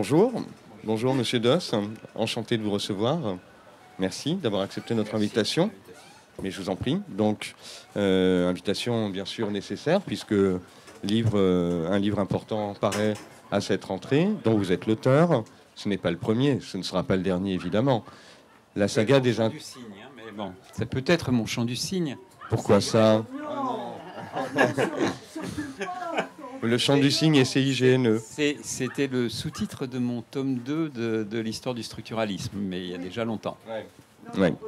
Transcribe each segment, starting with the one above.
Bonjour, bonjour Monsieur Doss, enchanté de vous recevoir. Merci d'avoir accepté notre invitation, mais je vous en prie. Donc, invitation bien sûr nécessaire, puisque un livre important paraît à cette rentrée, dont vous êtes l'auteur. Ce n'est pas le premier, ce ne sera pas le dernier évidemment. La saga des... Chant du cygne, hein, mais bon, ça peut être mon chant du cygne. Pourquoi ça? Le chant du cygne et CIGNE. C'était le sous-titre de mon tome 2 de l'histoire du structuralisme, mais il y a déjà longtemps. Ouais. Bon,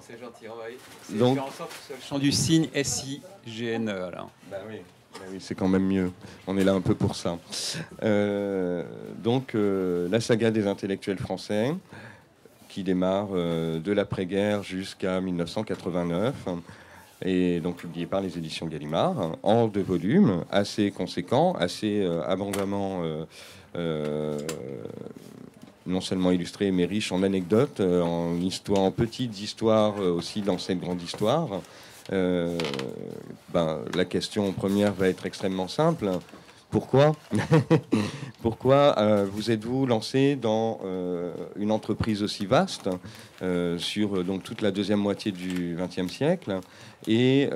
c'est gentil, on va Donc, faire en sorte que ce soit le chant du cygne SIGNE. Alors. Bah oui. Oui, c'est quand même mieux. On est là un peu pour ça. Donc, la saga des intellectuels français, qui démarre de l'après-guerre jusqu'à 1989, et donc publié par les éditions Gallimard, en 2 volumes, assez conséquents, assez abondamment, non seulement illustrés, mais riches en anecdotes, en histoire, en petites histoires aussi dans cette grande histoire. La question première va être extrêmement simple. Pourquoi Pourquoi vous êtes-vous lancé dans une entreprise aussi vaste sur donc toute la deuxième moitié du XXe siècle? Et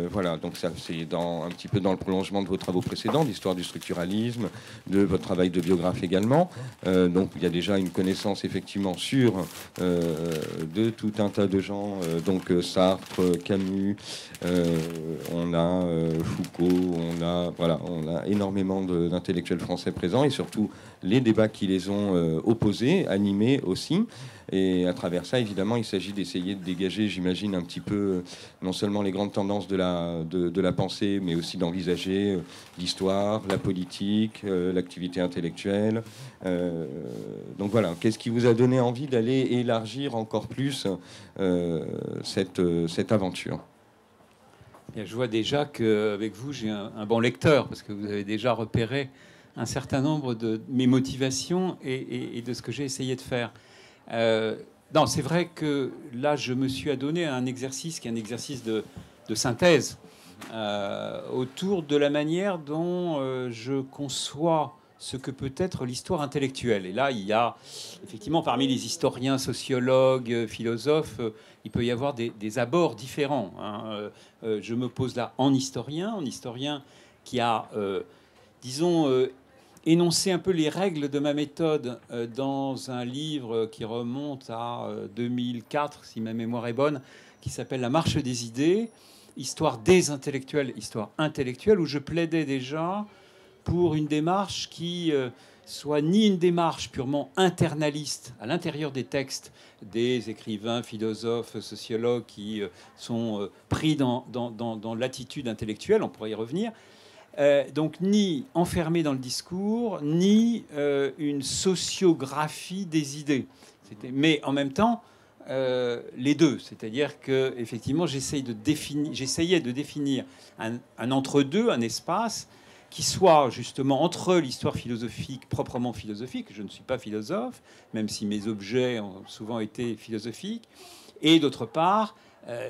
voilà, donc ça c'est un petit peu dans le prolongement de vos travaux précédents, d'histoire du structuralisme, de votre travail de biographe également. Donc il y a déjà une connaissance effectivement sur de tout un tas de gens, donc Sartre, Camus, on a Foucault, on a énormément d'intellectuels français présents, et surtout les débats qui les ont opposés, animés aussi. Et à travers ça, évidemment, il s'agit d'essayer de dégager, j'imagine, un petit peu, non seulement les grandes tendances de la pensée, mais aussi d'envisager l'histoire, la politique, l'activité intellectuelle. Donc voilà, qu'est-ce qui vous a donné envie d'aller élargir encore plus cette aventure? Bien, je vois déjà qu'avec vous, j'ai un bon lecteur, parce que vous avez déjà repéré un certain nombre de mes motivations et de ce que j'ai essayé de faire. Non, c'est vrai que là, je me suis adonné à un exercice qui est un exercice de synthèse autour de la manière dont je conçois ce que peut être l'histoire intellectuelle. Et là, il y a effectivement parmi les historiens, sociologues, philosophes, il peut y avoir des abords différents, hein. Je me pose là en historien qui a, disons, énoncer un peu les règles de ma méthode dans un livre qui remonte à 2004, si ma mémoire est bonne, qui s'appelle La marche des idées, histoire des intellectuels, histoire intellectuelle, où je plaidais déjà pour une démarche qui soit ni une démarche purement internaliste à l'intérieur des textes des écrivains, philosophes, sociologues qui sont pris dans l'attitude intellectuelle, on pourrait y revenir, donc ni enfermé dans le discours, ni une sociographie des idées. Mais en même temps, les deux. C'est-à-dire que effectivement, j'essayais de définir un entre-deux, un espace qui soit justement entre l'histoire philosophique, proprement philosophique, je ne suis pas philosophe, même si mes objets ont souvent été philosophiques, et d'autre part,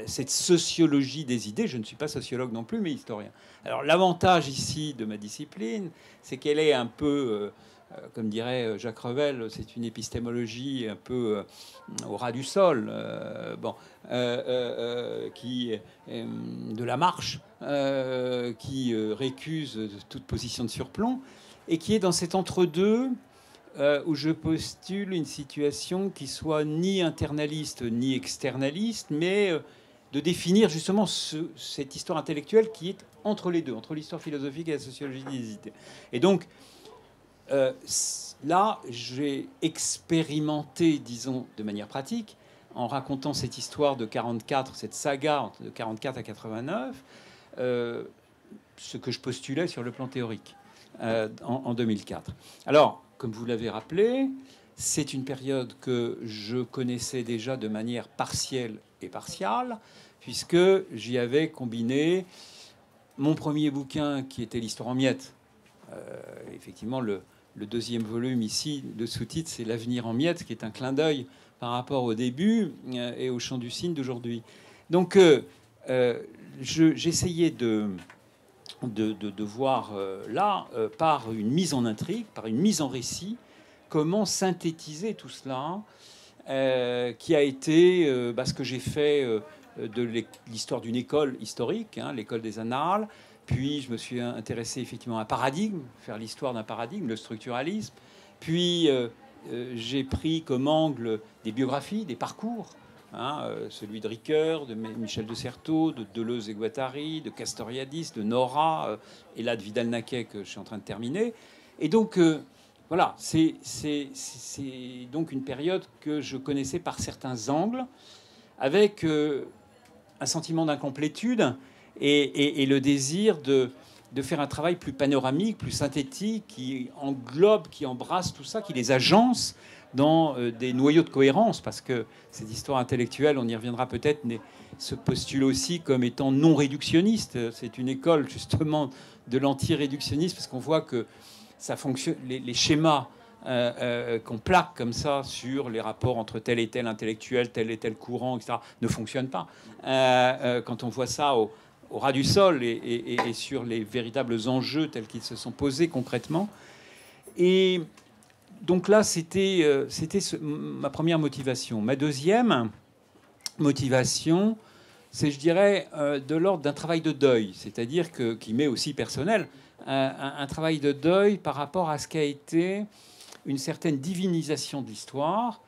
cette sociologie des idées. Je ne suis pas sociologue non plus, mais historien. Alors l'avantage ici de ma discipline, c'est qu'elle est un peu, comme dirait Jacques Revel, c'est une épistémologie un peu au ras du sol, qui de la marche, qui récuse toute position de surplomb, et qui est dans cet entre-deux où je postule une situation qui soit ni internaliste ni externaliste, mais de définir justement cette histoire intellectuelle qui est entre les deux, entre l'histoire philosophique et la sociologie des idées. Et donc, là, j'ai expérimenté, disons, de manière pratique, en racontant cette histoire de 44, cette saga de 44 à 89, ce que je postulais sur le plan théorique en 2004. Alors, comme vous l'avez rappelé, c'est une période que je connaissais déjà de manière partielle et partiale, puisque j'y avais combiné mon premier bouquin, qui était l'Histoire en miettes. Effectivement, le deuxième volume ici, le sous-titre, c'est L'avenir en miettes, qui est un clin d'œil par rapport au début et au chant du cygne d'aujourd'hui. Donc, j'essayais de de voir là, par une mise en intrigue, par une mise en récit, comment synthétiser tout cela, qui a été ce que j'ai fait de l'histoire d'une école historique, hein, l'école des Annales. Puis je me suis intéressé effectivement à un paradigme, faire l'histoire d'un paradigme, le structuralisme. Puis j'ai pris comme angle des biographies, des parcours. Hein, celui de Ricoeur, de Michel de Certeau, de Deleuze et Guattari, de Castoriadis, de Nora, et là de Vidal-Naquet que je suis en train de terminer. Et donc, voilà, c'est donc une période que je connaissais par certains angles, avec un sentiment d'incomplétude et le désir de faire un travail plus panoramique, plus synthétique, qui englobe, qui embrasse tout ça, qui les agence dans des noyaux de cohérence, parce que cette histoire intellectuelle, on y reviendra peut-être, se postule aussi comme étant non réductionniste. C'est une école justement de l'anti-réductionnisme, parce qu'on voit que ça fonctionne, les schémas qu'on plaque comme ça sur les rapports entre tel et tel intellectuel, tel et tel courant, etc., ne fonctionnent pas. Quand on voit ça au ras du sol et sur les véritables enjeux tels qu'ils se sont posés concrètement. Et donc là, c'était ma première motivation. Ma deuxième motivation, c'est, je dirais, de l'ordre d'un travail de deuil, c'est-à-dire qui m'est aussi personnel, un travail de deuil par rapport à ce qu'a été une certaine divinisation de l'histoire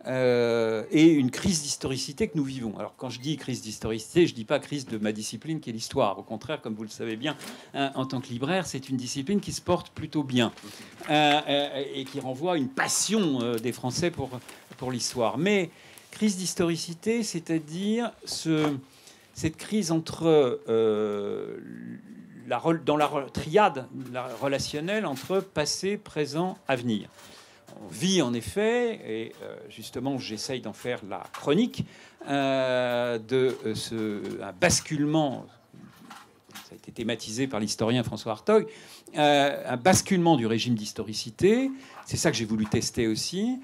et une crise d'historicité que nous vivons. Alors, quand je dis crise d'historicité, je ne dis pas crise de ma discipline qui est l'histoire. Au contraire, comme vous le savez bien, hein, en tant que libraire, c'est une discipline qui se porte plutôt bien et qui renvoie à une passion des Français pour l'histoire. Mais crise d'historicité, c'est-à-dire cette crise entre dans la triade relationnelle entre passé, présent, avenir. On vit en effet, et justement j'essaye d'en faire la chronique, un basculement, ça a été thématisé par l'historien François Hartog, un basculement du régime d'historicité, c'est ça que j'ai voulu tester aussi,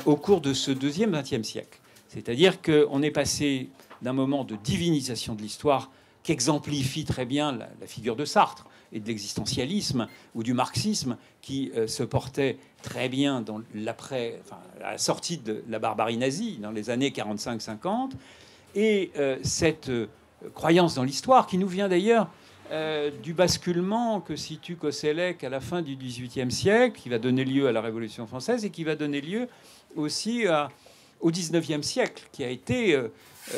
au cours de ce deuxième XXe siècle. C'est-à-dire qu'on est passé d'un moment de divinisation de l'histoire qu'exemplifie très bien la figure de Sartre et de l'existentialisme ou du marxisme qui se portait très bien dans la sortie de la barbarie nazie dans les années 45-50, et cette croyance dans l'histoire qui nous vient d'ailleurs du basculement que situe Koselleck à la fin du XVIIIe siècle, qui va donner lieu à la Révolution française et qui va donner lieu aussi au XIXe siècle, qui a été,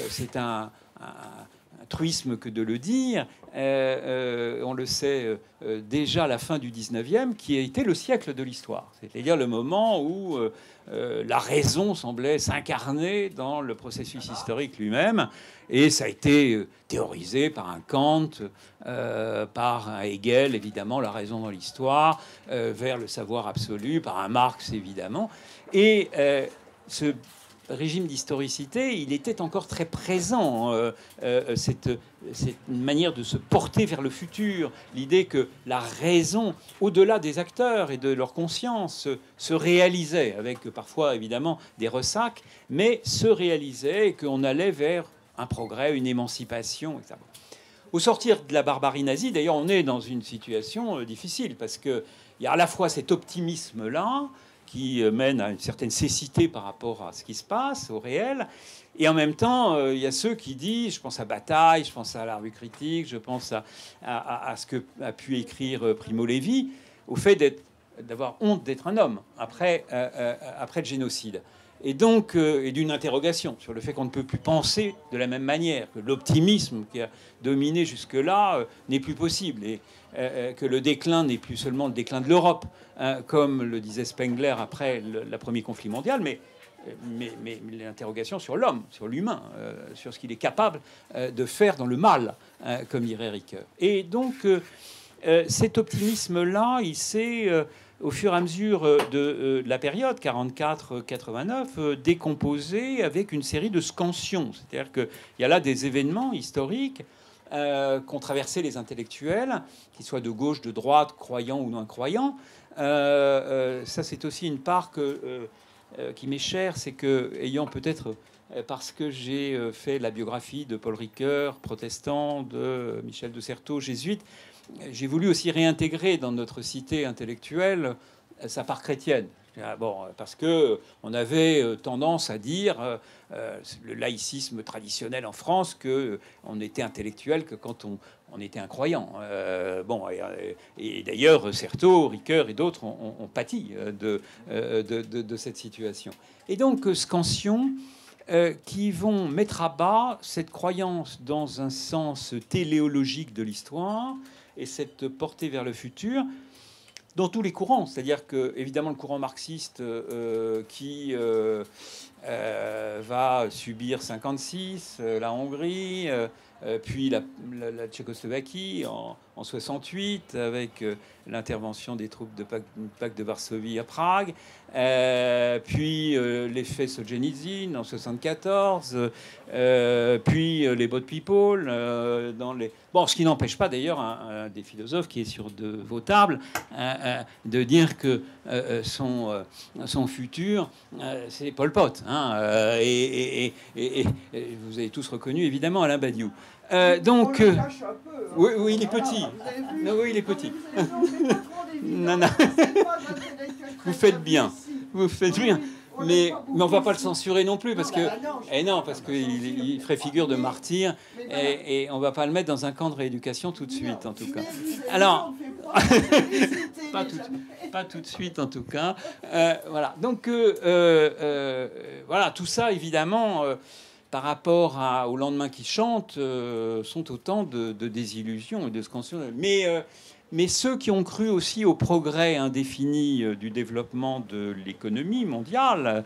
c'est un truisme que de le dire, on le sait déjà à la fin du 19e, qui a été le siècle de l'histoire. C'est-à-dire le moment où la raison semblait s'incarner dans le processus historique lui-même. Et ça a été théorisé par un Kant, par un Hegel, évidemment, la raison dans l'histoire, vers le savoir absolu, par un Marx, évidemment. Et ce régime d'historicité, il était encore très présent, cette manière de se porter vers le futur, l'idée que la raison, au-delà des acteurs et de leur conscience, se réalisait, avec parfois évidemment des ressacs, mais se réalisait et qu'on allait vers un progrès, une émancipation, etc. Au sortir de la barbarie nazie, d'ailleurs, on est dans une situation difficile, parce qu'il y a à la fois cet optimisme-là, qui mène à une certaine cécité par rapport à ce qui se passe, au réel. Et en même temps, il y a ceux qui disent, je pense à Bataille, je pense à la revue critique, je pense à ce que a pu écrire Primo Levi, au fait d'avoir honte d'être un homme après le génocide. Et donc, et d'une interrogation sur le fait qu'on ne peut plus penser de la même manière, que l'optimisme qui a dominé jusque-là n'est plus possible, et que le déclin n'est plus seulement le déclin de l'Europe, hein, comme le disait Spengler après le premier conflit mondial, mais l'interrogation sur l'homme, sur l'humain, sur ce qu'il est capable de faire dans le mal, hein, comme dirait Ricoeur. Et donc, cet optimisme-là, il s'est au fur et à mesure de la période 44-89, décomposé avec une série de scansions. C'est-à-dire qu'il y a là des événements historiques qu'ont traversé les intellectuels, qu'ils soient de gauche, de droite, croyants ou non croyants. Ça, c'est aussi une part qui m'est chère, c'est que, ayant peut-être parce que j'ai fait la biographie de Paul Ricoeur, protestant, de Michel de Certeau, jésuite. J'ai voulu aussi réintégrer dans notre cité intellectuelle sa part chrétienne. Bon, parce que on avait tendance à dire le laïcisme traditionnel en France que on était intellectuel que quand on était un croyant. Bon, et d'ailleurs, Certeau, Ricoeur et d'autres ont pâti de cette situation. Et donc, Scansion, qui vont mettre à bas cette croyance dans un sens téléologique de l'histoire et cette portée vers le futur dans tous les courants. C'est-à-dire que, évidemment, le courant marxiste qui va subir 56, la Hongrie, puis la Tchécoslovaquie en 68, avec l'intervention des troupes de pacte de Varsovie à Prague, puis l'effet Solzhenitsyn en 74, puis les Boat People dans les... Bon, ce qui n'empêche pas d'ailleurs un des philosophes qui est sur de vos tables de dire que son futur, c'est Pol Pot. Hein, et vous avez tous reconnu évidemment Alain Badiou. Donc, oui, oui, il est petit. Non, oui, il est petit. Non, non. Vous faites bien. Vous faites bien. Mais on va pas le censurer non plus parce que parce qu'il ferait figure de martyr et on va pas le mettre dans un camp de rééducation tout de suite en tout cas. Alors pas tout de suite en tout cas. Voilà. Donc voilà, tout ça évidemment par rapport au lendemain qui chante sont autant de désillusions et de scansions. Mais ceux qui ont cru aussi au progrès indéfini du développement de l'économie mondiale,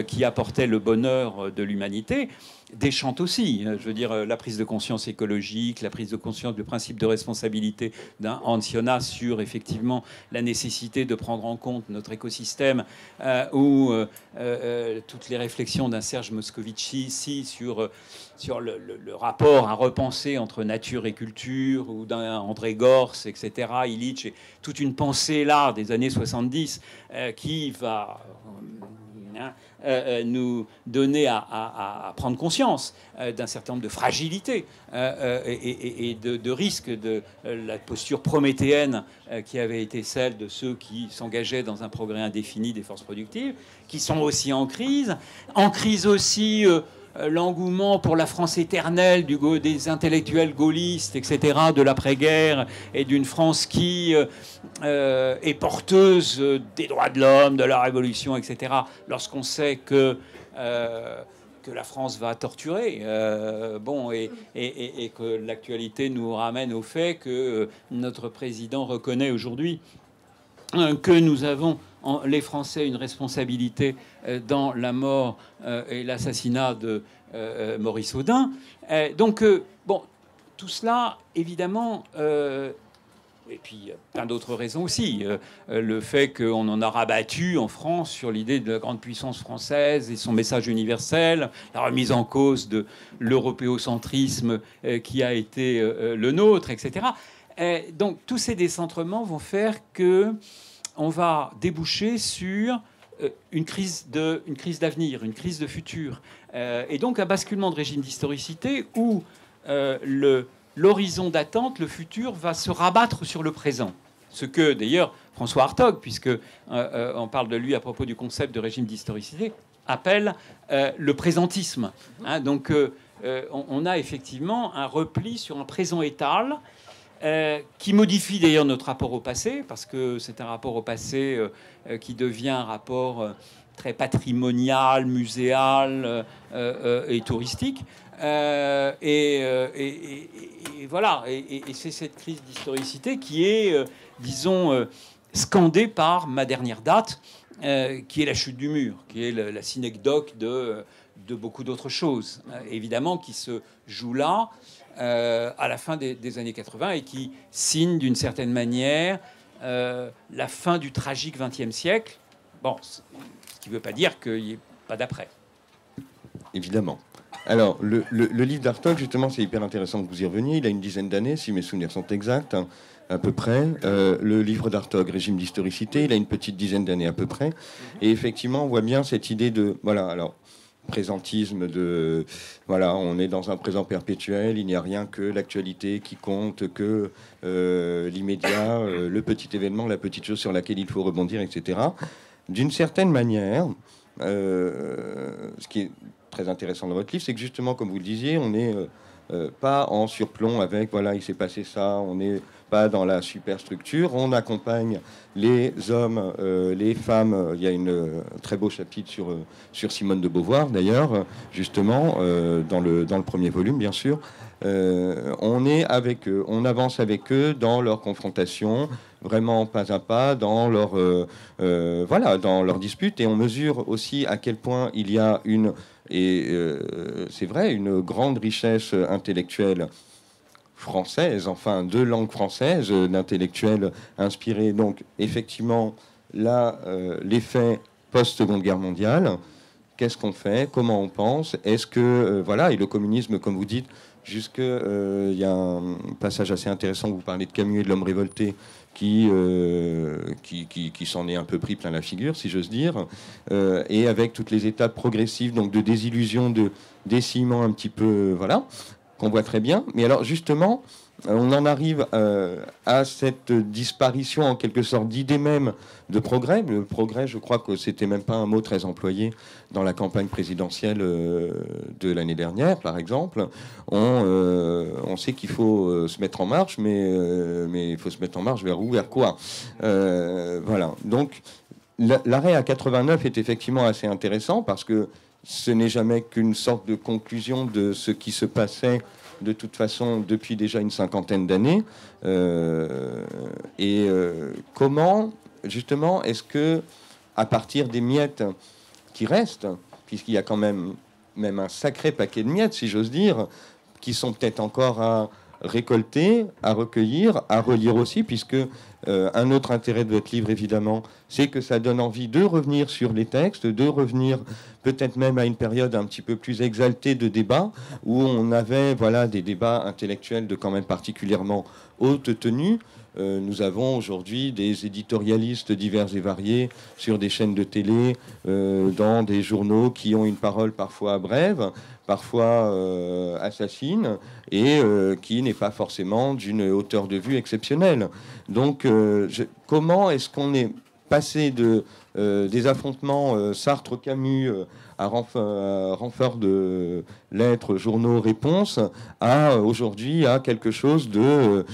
qui apportait le bonheur de l'humanité, déchantent aussi. Je veux dire, la prise de conscience écologique, la prise de conscience du principe de responsabilité d'un Hans Jonas sur, effectivement, la nécessité de prendre en compte notre écosystème, ou toutes les réflexions d'un Serge Moscovici ici sur le rapport à repenser entre nature et culture, ou d'un André Gors, etc., Illich, et toute une pensée là des années 70 qui va nous donner à prendre conscience d'un certain nombre de fragilités et de risques de la posture prométhéenne qui avait été celle de ceux qui s'engageaient dans un progrès indéfini des forces productives, qui sont aussi en crise aussi l'engouement pour la France éternelle des intellectuels gaullistes, etc., de l'après-guerre, et d'une France qui est porteuse des droits de l'homme, de la révolution, etc., lorsqu'on sait que la France va torturer, et que l'actualité nous ramène au fait que notre président reconnaît aujourd'hui que nous avons, les Français, une responsabilité dans la mort et l'assassinat de Maurice Audin. Donc, tout cela, évidemment, et puis plein d'autres raisons aussi. Le fait qu'on en a rabattu en France sur l'idée de la grande puissance française et son message universel, la remise en cause de l'européocentrisme qui a été le nôtre, etc. Donc tous ces décentrements vont faire que on va déboucher sur une crise d'avenir, une crise de futur, et donc un basculement de régime d'historicité où l'horizon d'attente, le futur, va se rabattre sur le présent. Ce que d'ailleurs François Hartog, puisque on parle de lui à propos du concept de régime d'historicité, appelle le présentisme. Hein, donc on a effectivement un repli sur un présent étal qui modifie d'ailleurs notre rapport au passé, parce que c'est un rapport au passé qui devient un rapport très patrimonial, muséal et touristique. Et voilà, et c'est cette crise d'historicité qui est, disons, scandée par ma dernière date, qui est la chute du mur, qui est la synecdoque de beaucoup d'autres choses, évidemment, qui se joue là, à la fin des années 80 et qui signe d'une certaine manière la fin du tragique XXe siècle. Bon, ce qui ne veut pas dire qu'il n'y ait pas d'après. Évidemment. Alors, le livre d'Hartog, justement, c'est hyper intéressant que vous y reveniez. Il a une dizaine d'années, si mes souvenirs sont exacts, hein, à peu près. Le livre d'Hartog, Régime d'historicité, il a une petite dizaine d'années à peu près. Et effectivement, on voit bien cette idée de... Voilà, alors... présentisme de voilà, on est dans un présent perpétuel, il n'y a rien que l'actualité qui compte, que l'immédiat, le petit événement, la petite chose sur laquelle il faut rebondir, etc. D'une certaine manière, ce qui est très intéressant dans votre livre, c'est que justement, comme vous le disiez, on n'est pas en surplomb avec voilà, il s'est passé ça, on n'est pas dans la superstructure, on accompagne les hommes, les femmes. Il y a une très beau chapitre sur Simone de Beauvoir, d'ailleurs, justement, dans le premier volume, bien sûr. On est avec eux, on avance avec eux dans leur confrontation, vraiment pas à pas, dans leur voilà, dans leur dispute, et on mesure aussi à quel point il y a une c'est vrai, une grande richesse intellectuelle française, enfin de langue française, d'intellectuels inspirés. Donc effectivement, là, l'effet post-Seconde Guerre mondiale, qu'est-ce qu'on fait, comment on pense, est-ce que voilà, et le communisme, comme vous dites, jusque il y a un passage assez intéressant où vous parlez de Camus et de l'homme révolté qui s'en est un peu pris plein la figure, si j'ose dire, et avec toutes les étapes progressives, donc de désillusion, de décillement un petit peu, voilà, qu'on voit très bien. Mais alors justement, on en arrive à cette disparition en quelque sorte d'idée même de progrès. Le progrès, je crois que c'était même pas un mot très employé dans la campagne présidentielle de l'année dernière, par exemple. On sait qu'il faut se mettre en marche, mais il faut se mettre en marche vers où, vers quoi. Voilà. Donc l'arrêt à 89 est effectivement assez intéressant parce que ce n'est jamais qu'une sorte de conclusion de ce qui se passait de toute façon depuis déjà une cinquantaine d'années. Comment, justement, est-ce que, à partir des miettes qui restent, puisqu'il y a quand même un sacré paquet de miettes, si j'ose dire, qui sont peut-être encore à récolter, à recueillir, à relire aussi, puisque un autre intérêt de votre livre, évidemment, c'est que ça donne envie de revenir sur les textes, de revenir peut-être même à une période un petit peu plus exaltée de débat, où on avait voilà, des débats intellectuels de quand même particulièrement haute tenue. Nous avons aujourd'hui des éditorialistes divers et variés sur des chaînes de télé, dans des journaux qui ont une parole parfois brève, parfois assassine, et qui n'est pas forcément d'une hauteur de vue exceptionnelle. Donc, comment est-ce qu'on est passé des affrontements Sartre-Camus à renfort de lettres, journaux, réponses, à aujourd'hui à quelque chose de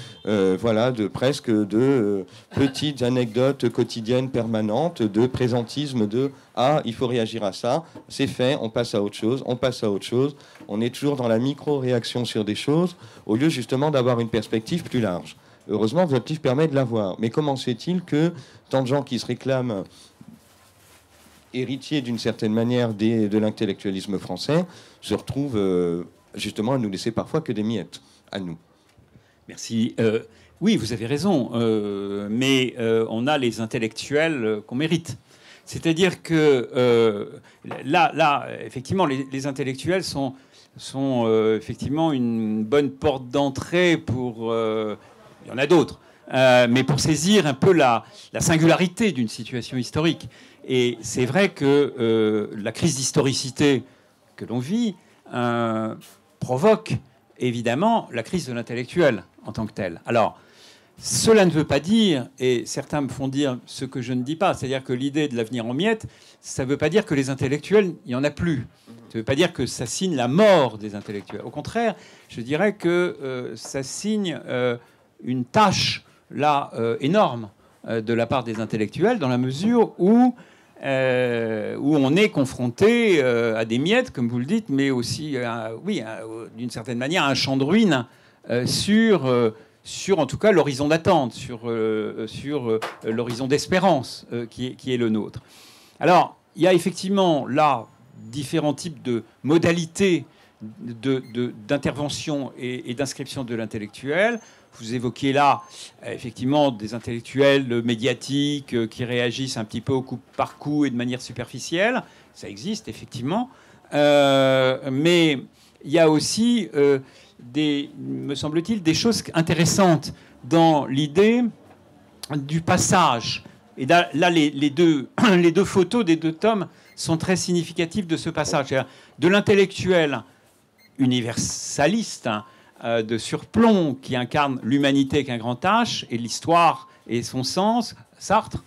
voilà, de presque de petites anecdotes quotidiennes permanentes, de présentisme, de il faut réagir à ça, c'est fait, on passe à autre chose, on passe à autre chose. On est toujours dans la micro-réaction sur des choses, au lieu justement d'avoir une perspective plus large. Heureusement, votre livre permet de l'avoir. Mais comment se fait-il que tant de gens qui se réclament héritiers d'une certaine manière de l'intellectualisme français se retrouvent justement à nous laisser parfois que des miettes, à nous? Merci. Oui, vous avez raison. Mais on a les intellectuels qu'on mérite. C'est-à-dire que là, effectivement, les intellectuels sont effectivement une bonne porte d'entrée pour... il y en a d'autres. Mais pour saisir un peu la singularité d'une situation historique. Et c'est vrai que la crise d'historicité que l'on vit provoque évidemment la crise de l'intellectuel en tant que tel. Alors, cela ne veut pas dire, et certains me font dire ce que je ne dis pas, c'est-à-dire que l'idée de l'avenir en miettes, ça ne veut pas dire que les intellectuels, il n'y en a plus. Ça ne veut pas dire que ça signe la mort des intellectuels. Au contraire, je dirais que ça signe une tâche là énorme de la part des intellectuels, dans la mesure où on est confronté à des miettes, comme vous le dites, mais aussi, d'une certaine manière, à un champ de ruines sur en tout cas l'horizon d'attente, sur l'horizon d'espérance qui est le nôtre. Alors, il y a effectivement là différents types de modalités d'intervention et d'inscription de l'intellectuel. Vous évoquiez là, effectivement, des intellectuels médiatiques qui réagissent un petit peu au coup par coup et de manière superficielle. Ça existe, effectivement. Mais il y a aussi, me semble-t-il, des choses intéressantes dans l'idée du passage Et là, les deux photos des 2 tomes sont très significatives de ce passage. C'est-à-dire de l'intellectuel universaliste, de surplomb, qui incarne l'humanité avec un grand H, et l'histoire et son sens, Sartre,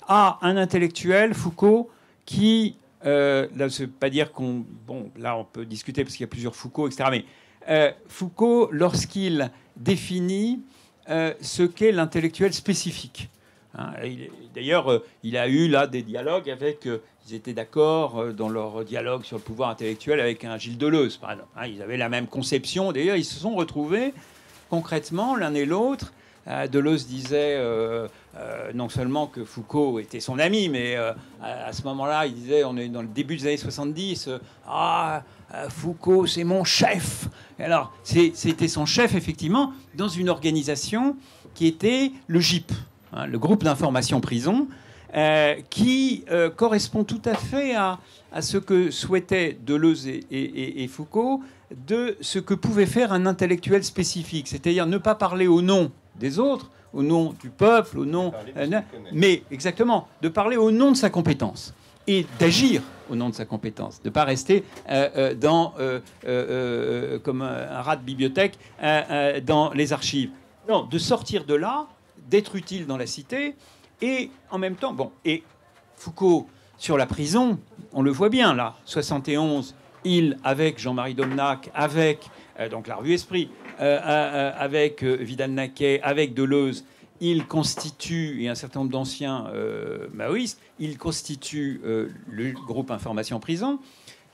à un intellectuel, Foucault, qui... là, je ne veux pas dire qu'on... Bon, là, on peut discuter parce qu'il y a plusieurs Foucault, etc. Mais Foucault, lorsqu'il définit ce qu'est l'intellectuel spécifique. Hein, d'ailleurs, il a eu là des dialogues avec... ils étaient d'accord dans leur dialogue sur le pouvoir intellectuel avec un Gilles Deleuze, par exemple. Hein, ils avaient la même conception. D'ailleurs, ils se sont retrouvés concrètement l'un et l'autre. Deleuze disait non seulement que Foucault était son ami, mais à ce moment-là, il disait, on est dans le début des années 70, Foucault, c'est mon chef. Et alors, c'était son chef, effectivement, dans une organisation qui était le GIP, hein, le groupe d'information prison, qui correspond tout à fait à ce que souhaitaient Deleuze et Foucault, de ce que pouvait faire un intellectuel spécifique, c'est-à-dire ne pas parler au nom des autres, au nom du peuple, au nom... mais exactement, de parler au nom de sa compétence et d'agir au nom de sa compétence, de ne pas rester comme un rat de bibliothèque dans les archives. Non, de sortir de là, d'être utile dans la cité, et en même temps... Bon, et Foucault, sur la prison, on le voit bien, là, 71, il, avec Jean-Marie Domnac, avec donc la revue Esprit, avec Vidal-Naquet, avec Deleuze, il constitue, et un certain nombre d'anciens maoïstes, il constitue le groupe Information Prison,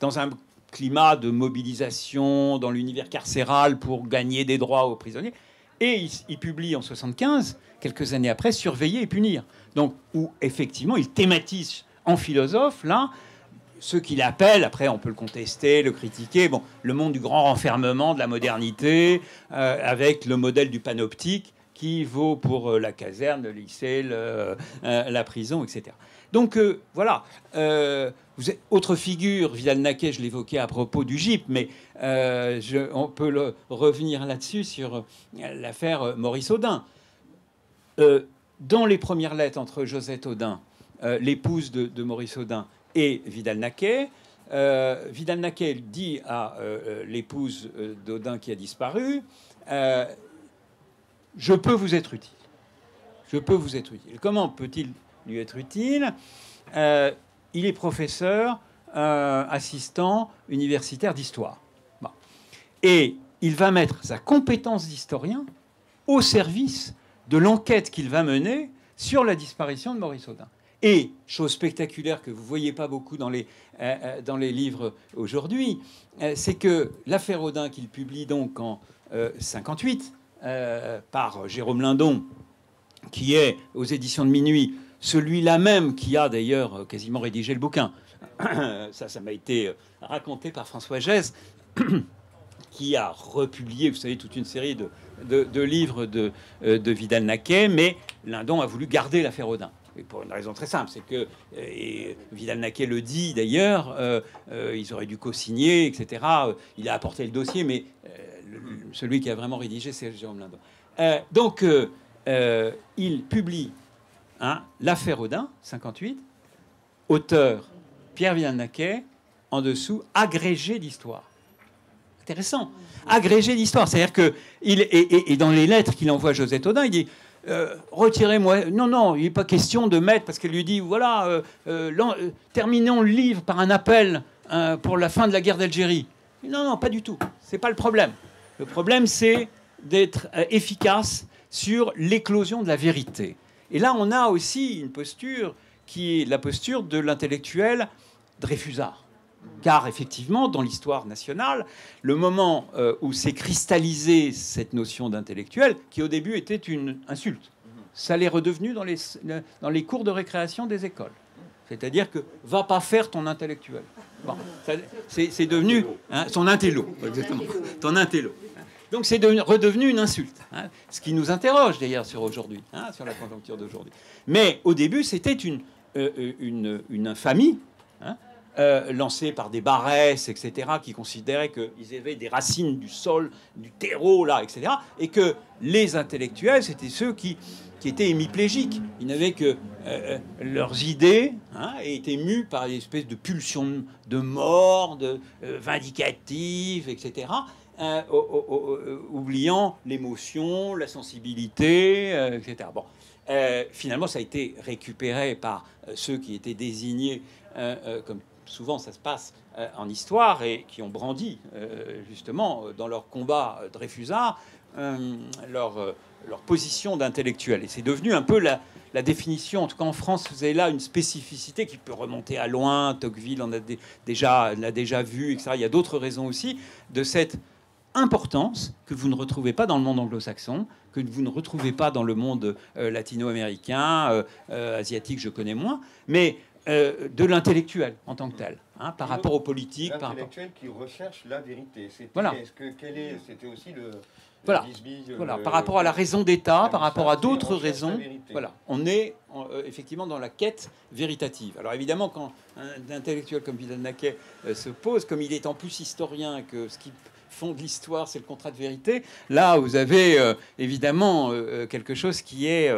dans un climat de mobilisation dans l'univers carcéral pour gagner des droits aux prisonniers. Et il publie en 75, quelques années après, Surveiller et punir. Donc, où effectivement, il thématise en philosophe, là, ce qu'il appelle, après on peut le contester, le critiquer, bon, le monde du grand renfermement de la modernité, avec le modèle du panoptique qui vaut pour la caserne, le lycée, la prison, etc. Donc voilà. Autre figure, Vidal-Naquet, je l'évoquais à propos du GIP, mais on peut revenir là-dessus sur l'affaire Maurice Audin. Dans les premières lettres entre Josette Audin, l'épouse de Maurice Audin, et Vidal-Naquet. Vidal-Naquet dit à l'épouse d'Audin qui a disparu, je peux vous être utile. Je peux vous être utile. Comment peut-il lui être utile? Il est professeur, assistant universitaire d'histoire. Bon. Et il va mettre sa compétence d'historien au service de l'enquête qu'il va mener sur la disparition de Maurice Audin. Et, chose spectaculaire que vous ne voyez pas beaucoup dans les livres aujourd'hui, c'est que l'affaire Audin, qu'il publie donc en 58 par Jérôme Lindon, qui est aux éditions de Minuit, celui-là même qui a d'ailleurs quasiment rédigé le bouquin. Ça m'a été raconté par François Gèze, qui a republié, vous savez, toute une série de livres de Vidal-Naquet, mais Lindon a voulu garder l'affaire Audin. Et pour une raison très simple, c'est que, et Vidal-Naquet le dit d'ailleurs, ils auraient dû co-signer, etc. Il a apporté le dossier, mais celui qui a vraiment rédigé, c'est Jérôme Lindon. Donc, il publie l'affaire Audin, 58, auteur Pierre Vidal-Naquet, en dessous, agrégé d'histoire. Intéressant. Agrégé d'histoire. C'est-à-dire que, et dans les lettres qu'il envoie à Josette Audin, il dit... retirez-moi. Non, il n'est pas question de mettre, parce qu'elle lui dit voilà, terminons le livre par un appel pour la fin de la guerre d'Algérie. Non, pas du tout. C'est pas le problème. Le problème, c'est d'être efficace sur l'éclosion de la vérité. Et là, on a aussi une posture qui est la posture de l'intellectuel Dreyfusard. Car effectivement, dans l'histoire nationale, le moment où s'est cristallisée cette notion d'intellectuel, qui au début était une insulte, ça l'est redevenu dans les cours de récréation des écoles. C'est-à-dire que va pas faire ton intellectuel. Bon, c'est devenu son intello, exactement. Ton intello. Donc c'est redevenu une insulte. Ce qui nous interroge d'ailleurs sur aujourd'hui, sur la conjoncture d'aujourd'hui. Mais au début, c'était une infamie. lancés par des Barès, etc., qui considéraient qu'ils avaient des racines du sol, du terreau, là, etc., et que les intellectuels, c'était ceux qui étaient hémiplégiques. Ils n'avaient que leurs idées, hein, et étaient mus par une espèce de pulsion de mort, vindicative, etc., oubliant l'émotion, la sensibilité, etc. Bon. Finalement, ça a été récupéré par ceux qui étaient désignés, comme souvent ça se passe en histoire, et qui ont brandi, justement, dans leur combat Dreyfusard, leur position d'intellectuel. Et c'est devenu un peu la définition. En tout cas, en France, vous avez là une spécificité qui peut remonter à loin. Tocqueville l'a déjà vu, etc. Il y a d'autres raisons aussi de cette importance que vous ne retrouvez pas dans le monde anglo-saxon, que vous ne retrouvez pas dans le monde latino-américain, asiatique, je connais moins, mais de l'intellectuel en tant que tel, hein, par rapport aux politiques. L'intellectuel qui recherche la vérité. Voilà. C'était aussi le... Voilà. Voilà. Par rapport à la raison d'État, par rapport à d'autres raisons, voilà. On est effectivement dans la quête véritative. Alors évidemment, quand un intellectuel comme Vidal-Naquet se pose, comme il est en plus historien, que ce qui fonde l'histoire, c'est le contrat de vérité, là, vous avez évidemment quelque chose qui est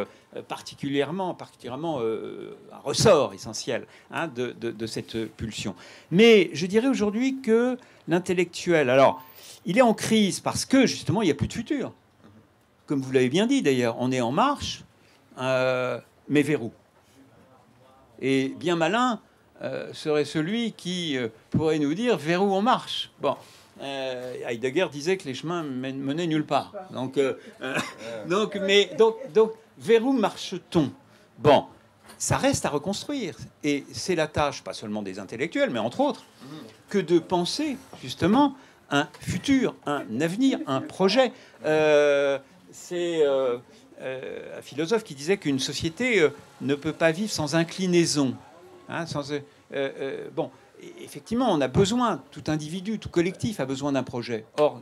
particulièrement un ressort essentiel, hein, de cette pulsion. Mais je dirais aujourd'hui que l'intellectuel, alors, il est en crise parce que, justement, il n'y a plus de futur. Comme vous l'avez bien dit, d'ailleurs, on est en marche, mais vers où? Et bien malin serait celui qui pourrait nous dire vers où on marche. Bon, Heidegger disait que les chemins menaient nulle part. Donc, vers où marche-t-on? Bon, ça reste à reconstruire. Et c'est la tâche, pas seulement des intellectuels, mais entre autres, que de penser, justement, un futur, un avenir, un projet. C'est un philosophe qui disait qu'une société ne peut pas vivre sans inclinaison. Hein, bon, effectivement, on a besoin, tout individu, tout collectif a besoin d'un projet. Or,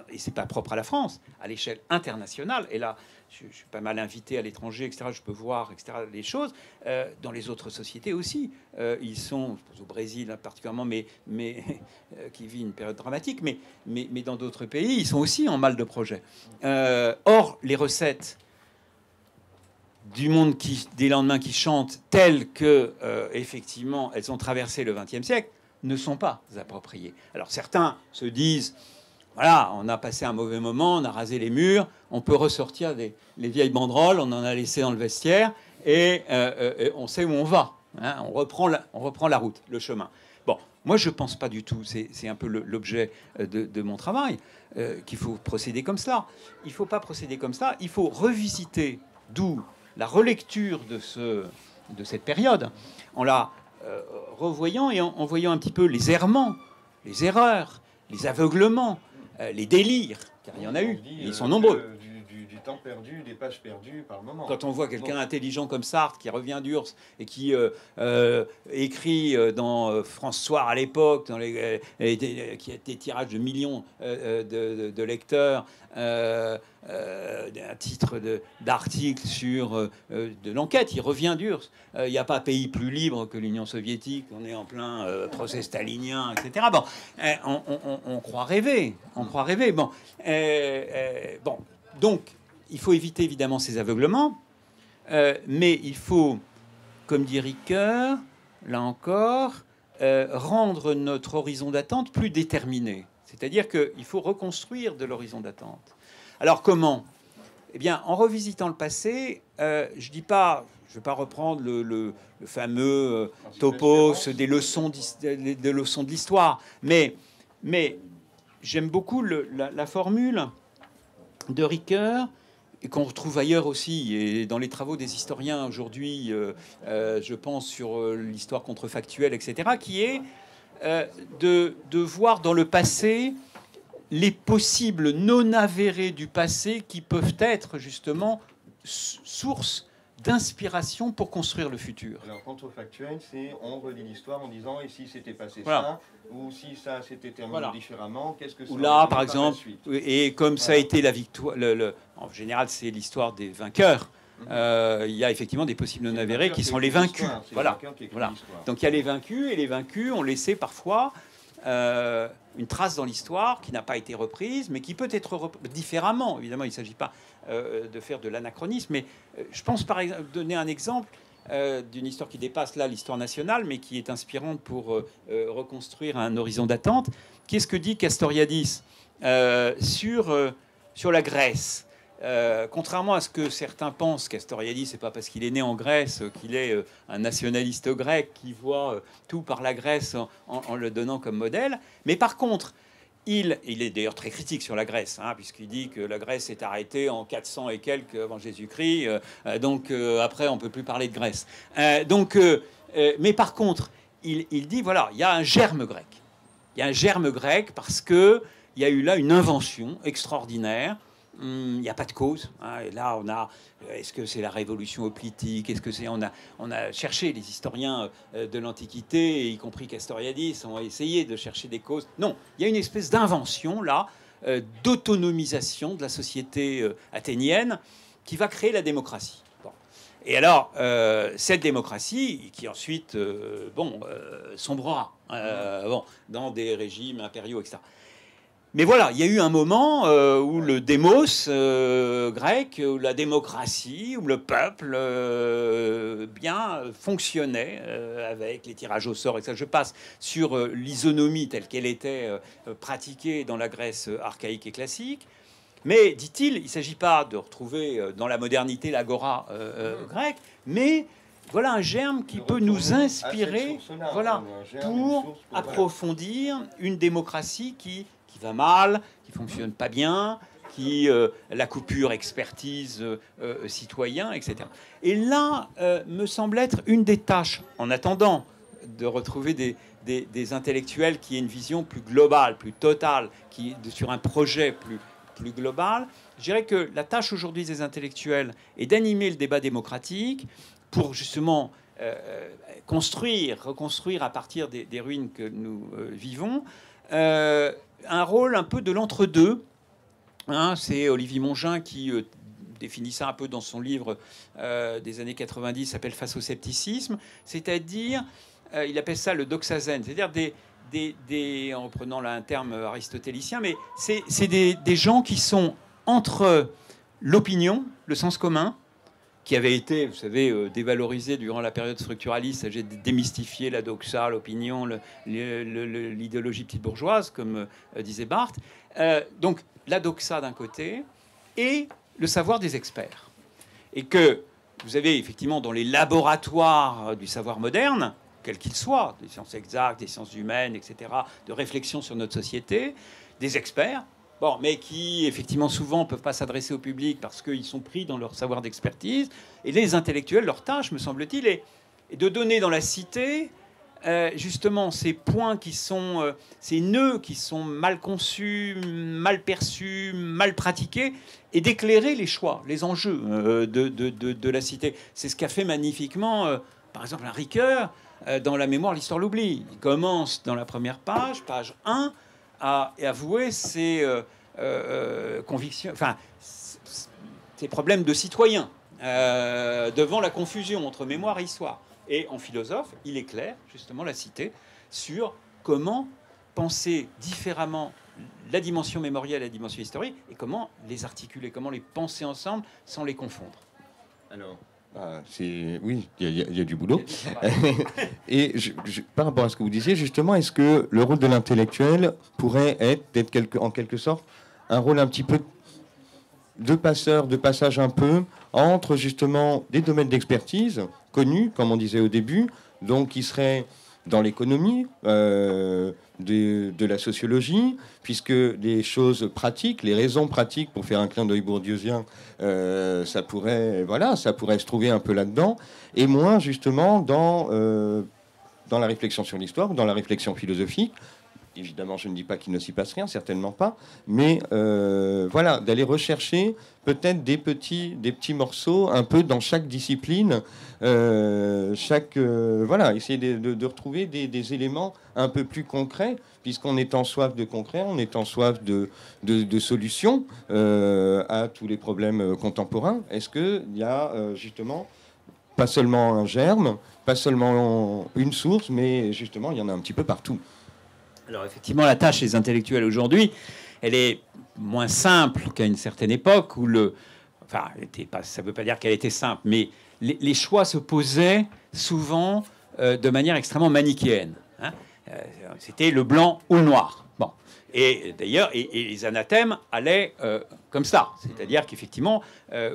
et c'est pas propre à la France, à l'échelle internationale, et là, je suis pas mal invité à l'étranger, etc., je peux voir, etc., les choses, dans les autres sociétés aussi. Ils sont, je pense au Brésil hein, particulièrement, mais qui vit une période dramatique, mais dans d'autres pays, ils sont aussi en mal de projet. Or, les recettes du monde des lendemains qui chantent, telles que, effectivement, elles ont traversé le XXe siècle, ne sont pas appropriées. Alors, certains se disent... Voilà, on a passé un mauvais moment, on a rasé les murs, on peut ressortir les vieilles banderoles, on en a laissé dans le vestiaire, et on sait où on va. Hein, on reprend la route, le chemin. Bon, moi je ne pense pas du tout, c'est un peu l'objet de mon travail, qu'il faut procéder comme cela. Il ne faut pas procéder comme ça, il faut revisiter, d'où la relecture de cette période, en la revoyant et en voyant un petit peu les errements, les erreurs, les aveuglements, les délires, car il y en a eu, ils sont nombreux. Du temps perdu, des pages perdues par moment. Quand on voit quelqu'un intelligent comme Sartre qui revient d'Urs et qui écrit dans France Soir à l'époque, qui a des tirages de millions de lecteurs, un titre d'article sur de l'enquête, il revient d'Urs. Il n'y a pas pays plus libre que l'Union soviétique, on est en plein procès stalinien, etc. Bon, on croit rêver, Bon, bon, donc il faut éviter évidemment ces aveuglements, mais il faut, comme dit Ricoeur, là encore, rendre notre horizon d'attente plus déterminé. C'est-à-dire qu'il faut reconstruire de l'horizon d'attente. Alors comment? Eh bien, en revisitant le passé, je dis pas, je ne vais pas reprendre le fameux topos des leçons de l'histoire, mais j'aime beaucoup la formule de Ricoeur, et qu'on retrouve ailleurs aussi, et dans les travaux des historiens aujourd'hui, je pense sur l'histoire contrefactuelle, etc., qui est de voir dans le passé les possibles non avérés du passé qui peuvent être justement source d'inspiration pour construire le futur. Alors, contrefactuel, c'est on relit l'histoire en disant et si c'était passé voilà. ça, ou si ça s'était terminé voilà. différemment, qu'est-ce que ça ou là, par la exemple, et comme ça a été la victoire, en général, c'est l'histoire des vainqueurs. Il y a effectivement des possibles non avérés qui sont les vaincus. Voilà. Donc il y a les vaincus, et les vaincus ont laissé parfois une trace dans l'histoire qui n'a pas été reprise, mais qui peut être reprise différemment. Évidemment, il ne s'agit pas de faire de l'anachronisme, mais je pense par exemple donner un exemple d'une histoire qui dépasse là l'histoire nationale, mais qui est inspirante pour reconstruire un horizon d'attente. Qu'est-ce que dit Castoriadis sur la Grèce? Contrairement à ce que certains pensent, Castoriadis, c'est pas parce qu'il est né en Grèce qu'il est un nationaliste grec qui voit tout par la Grèce en le donnant comme modèle. Mais par contre, il est d'ailleurs très critique sur la Grèce, hein, puisqu'il dit que la Grèce est arrêtée en 400 et quelques avant Jésus-Christ, donc après on peut plus parler de Grèce. Mais par contre, il dit voilà, il y a un germe grec. Il y a un germe grec parce que il y a eu là une invention extraordinaire. Il n'y a pas de cause. Hein. Et là, est-ce que c'est la révolution hoplitique? Est-ce que c'est on a cherché, les historiens de l'Antiquité, y compris Castoriadis, ont essayé de chercher des causes. Non, il y a une espèce d'invention là, d'autonomisation de la société athénienne qui va créer la démocratie. Bon. Et alors, cette démocratie, qui ensuite, sombrera dans des régimes impériaux, etc. Mais voilà, il y a eu un moment où le démos grec, où la démocratie, où le peuple bien fonctionnait avec les tirages au sort, etc. Je passe sur l'isonomie telle qu'elle était pratiquée dans la Grèce archaïque et classique. Mais, dit-il, il ne s'agit pas de retrouver dans la modernité l'agora grecque, mais voilà un germe qui peut nous inspirer pour approfondir une démocratie qui va mal, qui fonctionne pas bien, qui la coupure expertise citoyen, etc. Et là, me semble être une des tâches, en attendant de retrouver des intellectuels qui aient une vision plus globale, plus totale, sur un projet plus global. Je dirais que la tâche aujourd'hui des intellectuels est d'animer le débat démocratique pour justement reconstruire à partir des ruines que nous vivons, un rôle un peu de l'entre-deux. Hein, c'est Olivier Mongin qui définit ça un peu dans son livre des années 90, s'appelle Face au scepticisme, c'est-à-dire, il appelle ça le doxazen, c'est-à-dire en reprenant là un terme aristotélicien, mais c'est des gens qui sont entre l'opinion, le sens commun, qui avait été, vous savez, dévalorisé durant la période structuraliste. J'ai démystifié la doxa, l'opinion, l'idéologie petite bourgeoise, comme disait Barthes. Donc, la doxa d'un côté et le savoir des experts. Et que vous avez effectivement dans les laboratoires du savoir moderne, quels qu'ils soient, des sciences exactes, des sciences humaines, etc., de réflexion sur notre société, des experts. Bon, mais qui, effectivement, souvent ne peuvent pas s'adresser au public parce qu'ils sont pris dans leur savoir d'expertise. Et les intellectuels, leur tâche, me semble-t-il, est de donner dans la cité, justement, ces points qui sont... ces nœuds qui sont mal conçus, mal perçus, mal pratiqués, et d'éclairer les choix, les enjeux de la cité. C'est ce qu'a fait magnifiquement, par exemple, un Ricoeur dans La mémoire, l'histoire, l'oubli. Il commence dans la première page 1, à avouer ses convictions, enfin, ses problèmes de citoyen devant la confusion entre mémoire et histoire. Et en philosophe, il éclaire justement la cité sur comment penser différemment la dimension mémorielle et la dimension historique et comment les articuler, comment les penser ensemble sans les confondre. Alors, oui, il y a du boulot. Et par rapport à ce que vous disiez, justement, est-ce que le rôle de l'intellectuel pourrait être en quelque sorte un rôle un petit peu de passage un peu entre justement des domaines d'expertise connus, comme on disait au début, donc qui seraient dans l'économie, de la sociologie, puisque les choses pratiques, les raisons pratiques, pour faire un clin d'œil bourdieusien, ça pourrait se trouver un peu là-dedans, et moins justement dans la réflexion sur l'histoire, dans la réflexion philosophique, évidemment, je ne dis pas qu'il ne s'y passe rien, certainement pas, mais voilà, d'aller rechercher peut-être des petits morceaux un peu dans chaque discipline, voilà, essayer de retrouver des éléments un peu plus concrets, puisqu'on est en soif de concret, on est en soif de solutions à tous les problèmes contemporains. Est-ce qu'il y a justement pas seulement un germe, pas seulement une source, mais justement il y en a un petit peu partout? Alors effectivement, la tâche des intellectuels aujourd'hui, elle est moins simple qu'à une certaine époque où enfin, ça ne veut pas dire qu'elle était simple, mais les choix se posaient souvent de manière extrêmement manichéenne. Hein. C'était le blanc ou le noir. Bon. Et d'ailleurs, et les anathèmes allaient comme ça. C'est-à-dire qu'effectivement,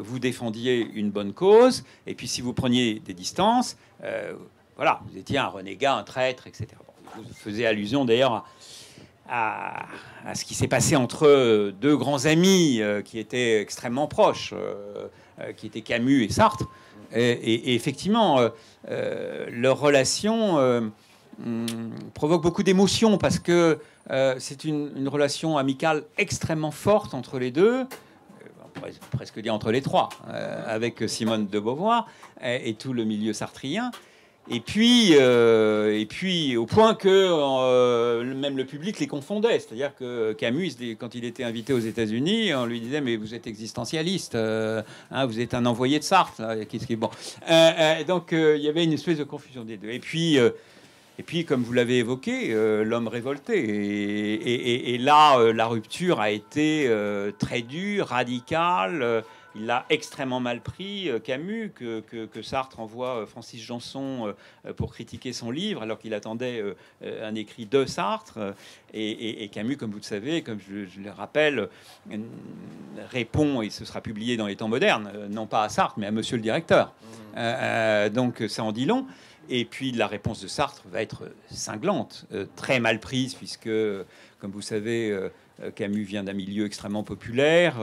vous défendiez une bonne cause, et puis si vous preniez des distances, voilà, vous étiez un renégat, un traître, etc. Bon, vous faisiez allusion d'ailleurs à ce qui s'est passé entre deux grands amis qui étaient extrêmement proches, qui étaient Camus et Sartre. Et effectivement, leur relation provoque beaucoup d'émotions parce que c'est une relation amicale extrêmement forte entre les deux. On pourrait presque dire entre les trois, avec Simone de Beauvoir et tout le milieu sartrien. Et puis, au point que même le public les confondait. C'est-à-dire que Camus, quand il était invité aux États-Unis, on lui disait « Mais vous êtes existentialiste, hein, vous êtes un envoyé de Sartre. » Bon. Donc, il y avait une espèce de confusion des deux. Et puis, comme vous l'avez évoqué, l'homme révolté. Et là, la rupture a été très dure, radicale. Il l'a extrêmement mal pris, Camus, que Sartre envoie Francis Janson pour critiquer son livre, alors qu'il attendait un écrit de Sartre. Et Camus, comme vous le savez, comme je le rappelle, répond, et ce sera publié dans les temps modernes, non pas à Sartre, mais à Monsieur le directeur. Donc ça en dit long. Et puis la réponse de Sartre va être cinglante, très mal prise, puisque, comme vous savez, Camus vient d'un milieu extrêmement populaire,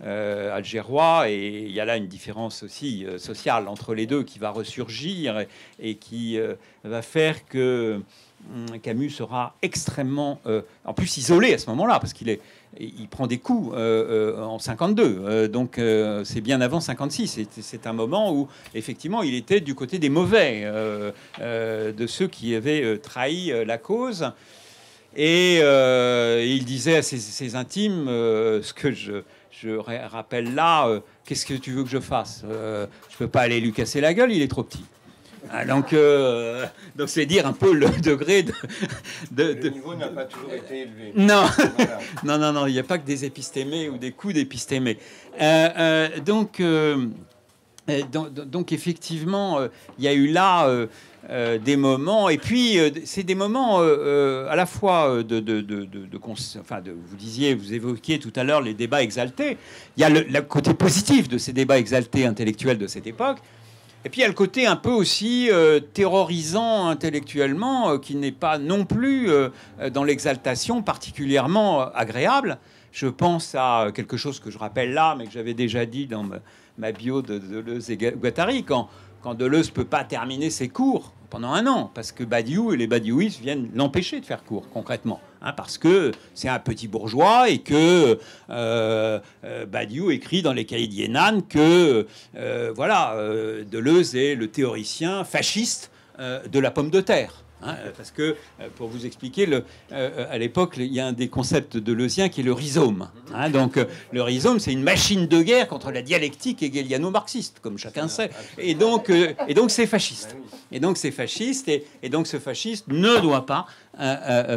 algérois, et il y a là une différence aussi sociale entre les deux qui va ressurgir et qui va faire que Camus sera extrêmement, en plus isolé à ce moment-là, parce il prend des coups en 52, donc c'est bien avant 56. C'est un moment où effectivement il était du côté des mauvais, de ceux qui avaient trahi la cause. Et il disait à ses intimes, ce que je rappelle là, qu'est-ce que tu veux que je fasse? Je peux pas aller lui casser la gueule, il est trop petit. Ah, donc c'est dire un peu le degré Le niveau n'a pas toujours été élevé. Non, voilà. non, il n'y a pas que des épistémés ou des coups d'épistémés. Donc effectivement, il y a eu là des moments, et puis c'est des moments à la fois vous évoquiez tout à l'heure les débats exaltés. Il y a le côté positif de ces débats exaltés intellectuels de cette époque. Et puis il y a le côté un peu aussi terrorisant intellectuellement, qui n'est pas non plus dans l'exaltation particulièrement agréable. Je pense à quelque chose que je rappelle là, mais que j'avais déjà dit dans ma bio de Deleuze et Guattari, quand Deleuze ne peut pas terminer ses cours pendant un an, parce que Badiou et les badiouistes viennent l'empêcher de faire cours, concrètement. Hein, parce que c'est un petit bourgeois et que Badiou écrit dans les Cahiers d'Yenan que Deleuze est le théoricien fasciste de la pomme de terre. Hein, parce que, pour vous expliquer, à l'époque, il y a un des concepts deleuziens qui est le rhizome. Hein, donc, le rhizome, c'est une machine de guerre contre la dialectique hegeliano-marxiste, comme chacun sait. Et donc, c'est fasciste. Et donc, c'est fasciste. Et donc, ce fasciste ne doit pas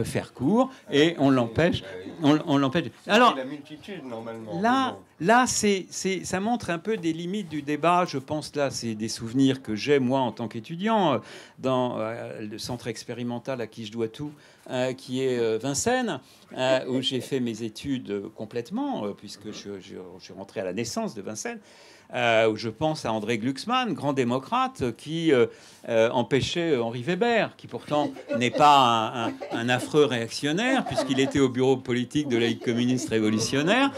faire cours. Et on l'empêche. On l'empêche. Alors, la multitude, normalement. Là, ça montre un peu des limites du débat. Je pense là, c'est des souvenirs que j'ai, moi, en tant qu'étudiant, dans le centre expérimental à qui je dois tout, qui est Vincennes, où j'ai fait mes études complètement, puisque je suis rentré à la naissance de Vincennes. Je pense à André Glucksmann, grand démocrate, qui empêchait Henri Weber, qui pourtant n'est pas un affreux réactionnaire, puisqu'il était au bureau politique de la Ligue communiste révolutionnaire,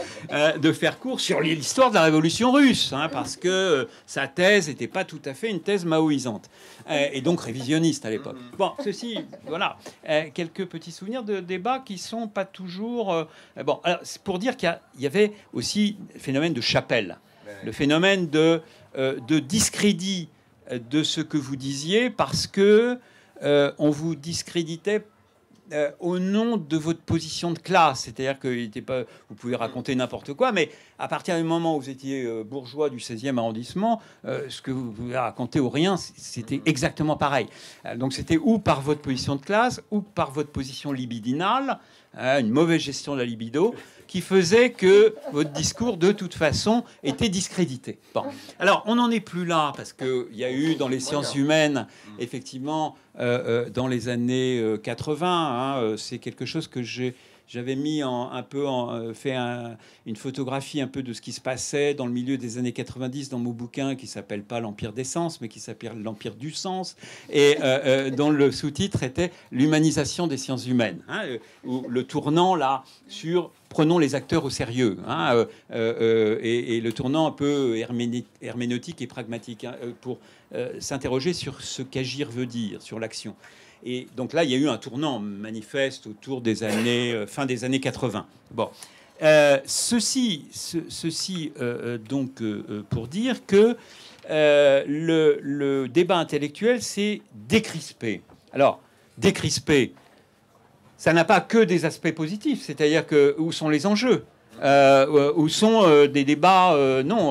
de faire cours sur l'histoire de la révolution russe, hein, parce que sa thèse n'était pas tout à fait une thèse maoïsante, et donc révisionniste à l'époque. Bon, ceci, voilà, quelques petits souvenirs de débats qui sont pas toujours... bon, alors, c'est pour dire qu'il y avait aussi le phénomène de chapelle, le phénomène de discrédit de ce que vous disiez, parce que on vous discréditait au nom de votre position de classe. C'est-à-dire que vous pouvez raconter n'importe quoi, mais à partir du moment où vous étiez bourgeois du 16e arrondissement, ce que vous pouvez raconter ou rien, c'était exactement pareil. Donc c'était ou par votre position de classe, ou par votre position libidinale, une mauvaise gestion de la libido, qui faisait que votre discours, de toute façon, était discrédité. Bon. Alors, on n'en est plus là, parce qu'il y a eu dans les sciences humaines, effectivement, dans les années 80, c'est quelque chose que j'avais mis fait une photographie un peu de ce qui se passait dans le milieu des années 90 dans mon bouquin qui s'appelle pas l'Empire des sens, mais qui s'appelle l'Empire du sens, et dont le sous-titre était l'humanisation des sciences humaines, où le tournant là sur prenons les acteurs au sérieux, et le tournant un peu herméneutique et pragmatique, pour s'interroger sur ce qu'agir veut dire, sur l'action. Et donc là, il y a eu un tournant manifeste autour des années, fin des années 80. Bon, ceci donc pour dire que le débat intellectuel s'est décrispé. Alors, décrispé, ça n'a pas que des aspects positifs, c'est-à-dire que où sont les enjeux, où sont des débats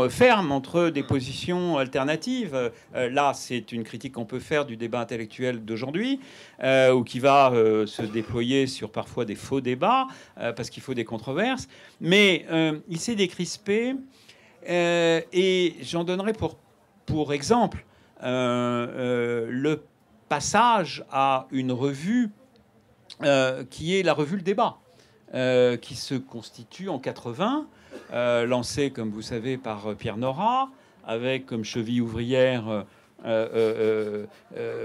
fermes entre des positions alternatives. Là, c'est une critique qu'on peut faire du débat intellectuel d'aujourd'hui, ou qui va se déployer sur parfois des faux débats, parce qu'il faut des controverses. Mais il s'est décrispé, et j'en donnerai pour exemple le passage à une revue qui est la revue Le Débat, qui se constitue en 80, lancée, comme vous savez, par Pierre Nora, avec comme cheville ouvrière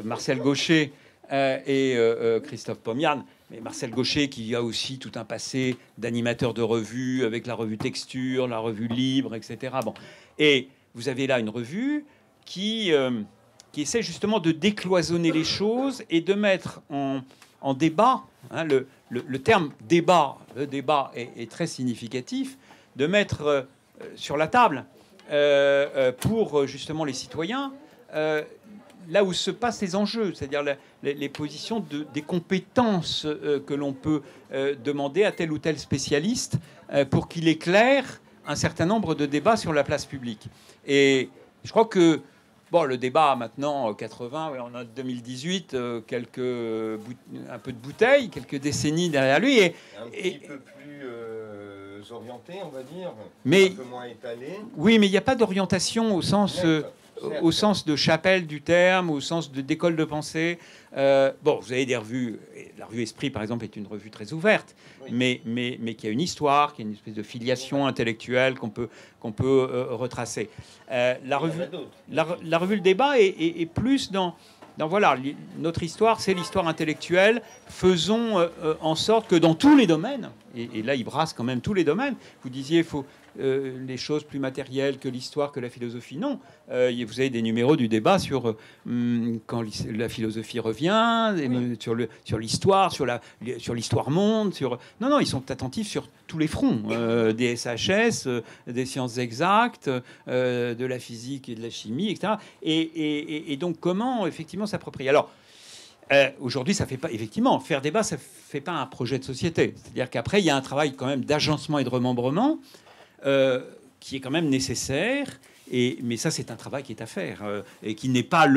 Marcel Gaucher et Christophe Pomian. Mais Marcel Gaucher, qui a aussi tout un passé d'animateur de revue, avec la revue Texture, la revue Libre, etc. Bon. Et vous avez là une revue qui essaie justement de décloisonner les choses et de mettre en débat, le terme débat, le débat est très significatif, de mettre sur la table pour justement les citoyens là où se passent les enjeux, c'est-à-dire les positions des compétences que l'on peut demander à tel ou tel spécialiste pour qu'il éclaire un certain nombre de débats sur la place publique. Et je crois que bon, le débat maintenant, 80, on a 2018, un peu de bouteille, quelques décennies derrière lui. Et un petit peu plus orienté, on va dire, mais, un peu moins étalé. Oui, mais il n'y a pas d'orientation au sens de chapelle du terme, au sens d'école de pensée. Bon, vous avez des revues. La revue Esprit, par exemple, est une revue très ouverte, oui, mais qui a une histoire, qui a une espèce de filiation intellectuelle qu'on peut retracer. La revue Le Débat est plus dans voilà, notre histoire, c'est l'histoire intellectuelle. Faisons en sorte que dans tous les domaines, et là, il brasse quand même tous les domaines. Vous disiez, il faut les choses plus matérielles que l'histoire, que la philosophie. Non. Vous avez des numéros du débat sur quand la philosophie revient, oui, sur l'histoire, sur l'histoire monde. Non, ils sont attentifs sur tous les fronts, des SHS, des sciences exactes, de la physique et de la chimie, etc. Et donc, comment effectivement s'approprier. Alors, aujourd'hui, ça fait pas, effectivement, faire débat, ça fait pas un projet de société. C'est-à-dire qu'après, il y a un travail quand même d'agencement et de remembrement qui est quand même nécessaire. Mais ça, c'est un travail qui est à faire et qui n'est pas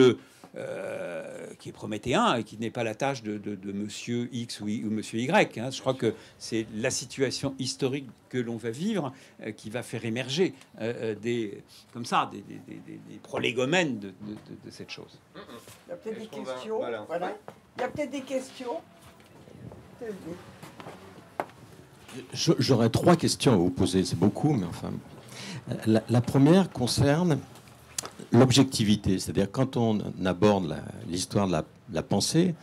qui est prométhéen et qui n'est pas la tâche de Monsieur X ou Monsieur Y. Je crois que c'est la situation historique que l'on va vivre qui va faire émerger des prolégomènes de cette chose. Il y a peut-être des questions. Voilà. Il y a peut-être des questions. J'aurais 3 questions à vous poser. C'est beaucoup, mais enfin... La première concerne l'objectivité, c'est-à-dire quand on aborde l'histoire de la pensée,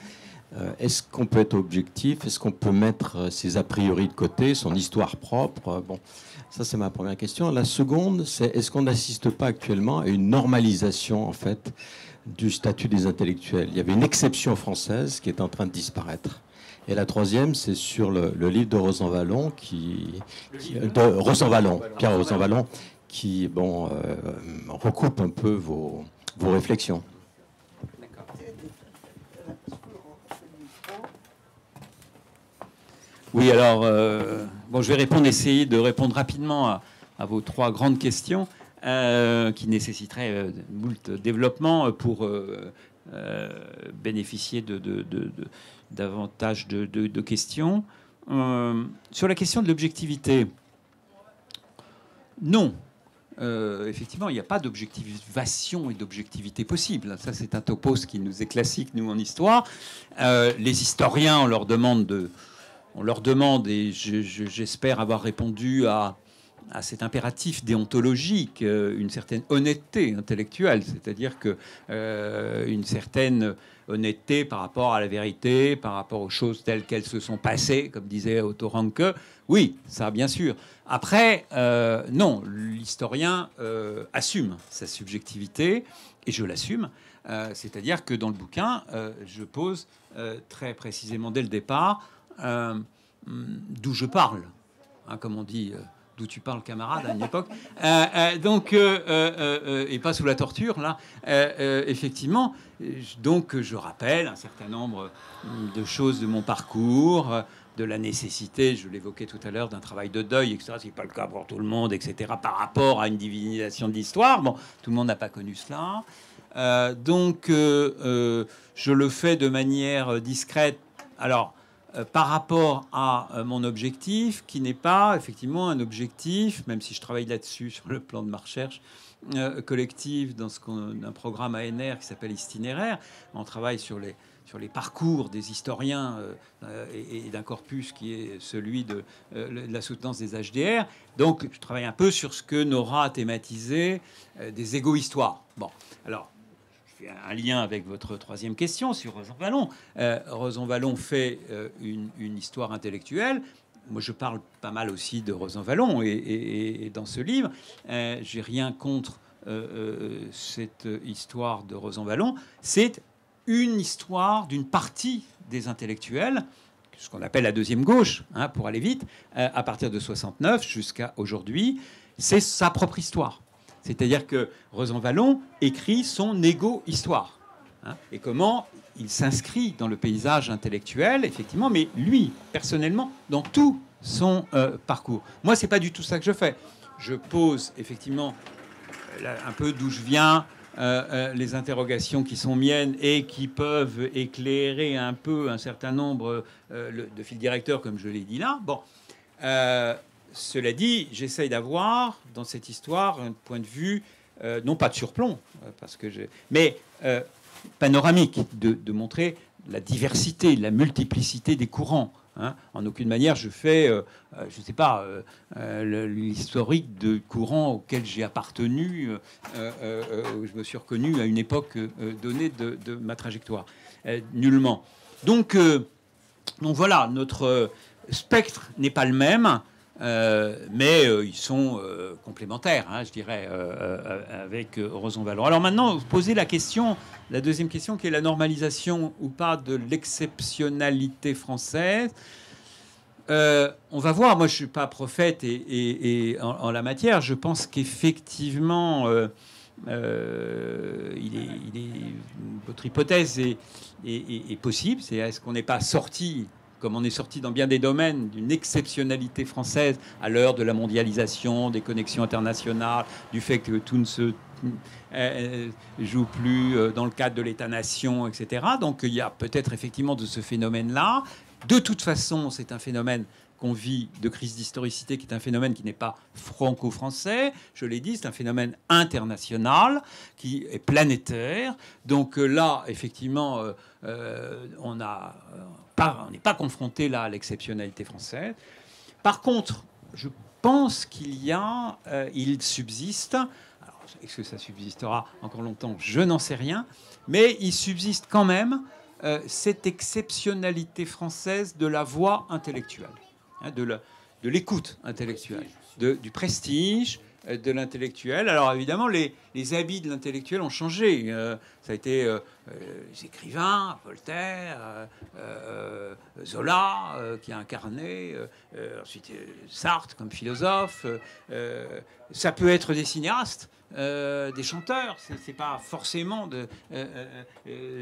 est-ce qu'on peut être objectif? Est-ce qu'on peut mettre ses a priori de côté, son histoire propre? Bon, ça c'est ma première question. La seconde, c'est est-ce qu'on n'assiste pas actuellement à une normalisation en fait du statut des intellectuels? Il y avait une exception française qui est en train de disparaître. Et la troisième, c'est sur le livre de Rosanvallon, Pierre Rosanvallon, qui recoupe un peu vos réflexions. Oui, alors, je vais essayer de répondre rapidement à vos trois grandes questions qui nécessiteraient moult développement pour bénéficier de davantage de questions. Sur la question de l'objectivité, non. Effectivement, il n'y a pas d'objectivation et d'objectivité possible. Ça, c'est un topos qui nous est classique, nous, en histoire. Les historiens, on leur demande, et j'espère avoir répondu à cet impératif déontologique, une certaine honnêteté intellectuelle, c'est-à-dire que une certaine honnêteté par rapport à la vérité, par rapport aux choses telles qu'elles se sont passées, comme disait Otto Ranke. Oui, ça, bien sûr. Après, non, l'historien assume sa subjectivité, et je l'assume. C'est-à-dire que dans le bouquin, je pose très précisément dès le départ d'où je parle, hein, comme on dit, d'où tu parles, camarade, à une époque. Et pas sous la torture, là. Effectivement, donc je rappelle un certain nombre de choses de mon parcours, de la nécessité, je l'évoquais tout à l'heure, d'un travail de deuil, etc. C'est pas le cas pour tout le monde, etc. Par rapport à une divinisation de l'histoire. Bon, tout le monde n'a pas connu cela. Je le fais de manière discrète. Alors, par rapport à mon objectif, qui n'est pas effectivement un objectif, même si je travaille là-dessus sur le plan de ma recherche collective dans un programme ANR qui s'appelle Itinéraire. On travaille sur les parcours des historiens et d'un corpus qui est celui de la soutenance des HDR. Donc, je travaille un peu sur ce que Nora a thématisé des égo-histoires. Bon, alors, un lien avec votre troisième question sur Rosanvallon. Rosanvallon fait une histoire intellectuelle. Moi, je parle pas mal aussi de Rosanvallon et dans ce livre, j'ai rien contre cette histoire de Rosanvallon. C'est une histoire d'une partie des intellectuels, ce qu'on appelle la deuxième gauche, hein, pour aller vite, à partir de 69 jusqu'à aujourd'hui. C'est sa propre histoire. C'est-à-dire que Rosanvallon écrit son égo-histoire. Hein, et comment il s'inscrit dans le paysage intellectuel, effectivement, mais lui, personnellement, dans tout son parcours. Moi, c'est pas du tout ça que je fais. Je pose, effectivement, un peu d'où je viens, les interrogations qui sont miennes et qui peuvent éclairer un peu un certain nombre de fils directeurs, comme je l'ai dit là. Bon. Cela dit, j'essaye d'avoir dans cette histoire un point de vue, non pas de surplomb, mais panoramique, de montrer la diversité, la multiplicité des courants. Hein. En aucune manière, je fais, je ne sais pas, l'historique de courants auxquels j'ai appartenu, où je me suis reconnu à une époque donnée de ma trajectoire. Nullement. Donc voilà, notre spectre n'est pas le même. Mais ils sont complémentaires, hein, je dirais, avec Rosanvallon. Alors maintenant, vous posez la deuxième question, qui est la normalisation ou pas de l'exceptionnalité française. On va voir. Moi, je suis pas prophète et en la matière, je pense qu'effectivement, votre hypothèse est possible. C'est est-ce qu'on n'est pas sorti, comme on est sorti dans bien des domaines, d'une exceptionnalité française à l'heure de la mondialisation, des connexions internationales, du fait que tout ne se joue plus dans le cadre de l'État-nation, etc. Donc il y a peut-être effectivement de ce phénomène-là. De toute façon, c'est un phénomène qu'on vit de crise d'historicité, qui est un phénomène qui n'est pas franco-français. Je l'ai dit, c'est un phénomène international, qui est planétaire. Donc là, effectivement, on n'est pas confronté là à l'exceptionnalité française. Par contre, je pense il subsiste. Alors, est-ce que ça subsistera encore longtemps? Je n'en sais rien. Mais il subsiste quand même cette exceptionnalité française de la voix intellectuelle, hein, de l'écoute intellectuelle, du prestige de l'intellectuel. Alors évidemment, les habits de l'intellectuel ont changé. Ça a été les écrivains, Voltaire, Zola, qui a incarné, ensuite Sartre comme philosophe. Ça peut être des cinéastes, des chanteurs. C'est pas forcément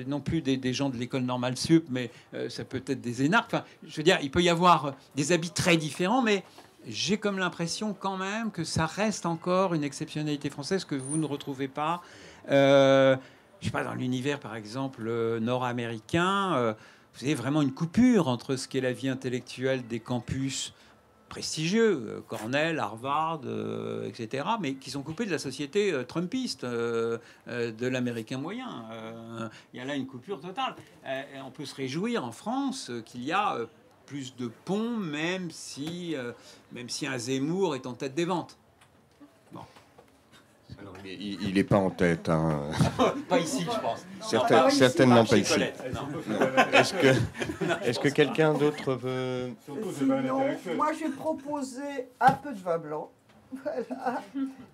non plus des gens de l'école normale sup, mais ça peut être des énarques. Enfin, je veux dire, il peut y avoir des habits très différents, mais j'ai comme l'impression quand même que ça reste encore une exceptionnalité française que vous ne retrouvez pas. Je sais pas, dans l'univers, par exemple, nord-américain, vous avez vraiment une coupure entre ce qu'est la vie intellectuelle des campus prestigieux, Cornell, Harvard, etc., mais qui sont coupés de la société trumpiste de l'américain moyen. Il y a là une coupure totale. On peut se réjouir en France qu'il y a plus de ponts, même si un Zemmour est en tête des ventes. Bon. Alors, il n'est pas en tête. Hein. Pas ici, je pense. Certainement pas ici. Est-ce que quelqu'un d'autre veut... Sinon, moi, j'ai proposé un peu de vin blanc.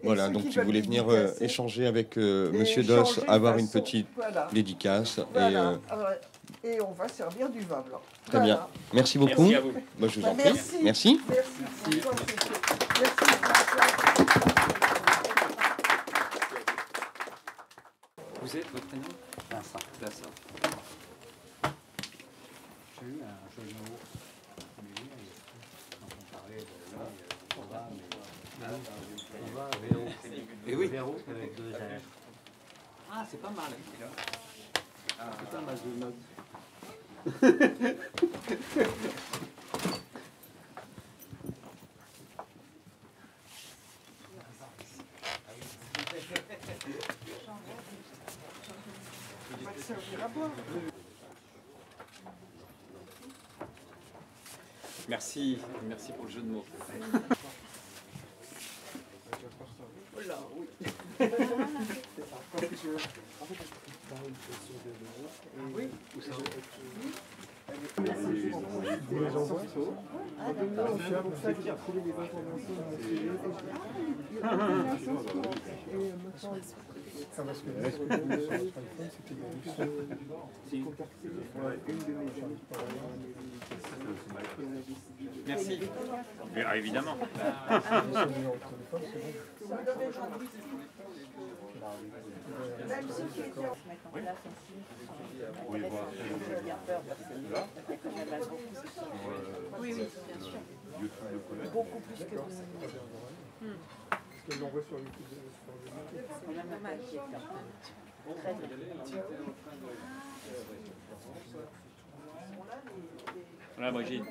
Voilà, donc tu voulais venir échanger avec Monsieur Doss, avoir une petite dédicace. Voilà. Et on va servir du vin blanc. Très bien. Merci beaucoup. Merci à vous. Moi, je vous en prie. Merci. Merci. Vous êtes votre prénom? Vincent. J'ai eu un jeu de mots. Quand on parlait de on va, vélo. Et oui. Vélo avec 2 R. Ah, c'est pas mal. C'est pas mal de notes. Merci pour le jeu de mots. Oui. Merci. Évidemment. Oui, bien sûr. Beaucoup plus que vous. Parce qu'elle l'envoie sur YouTube. C'est la maman qui est Voilà, moi j'ai.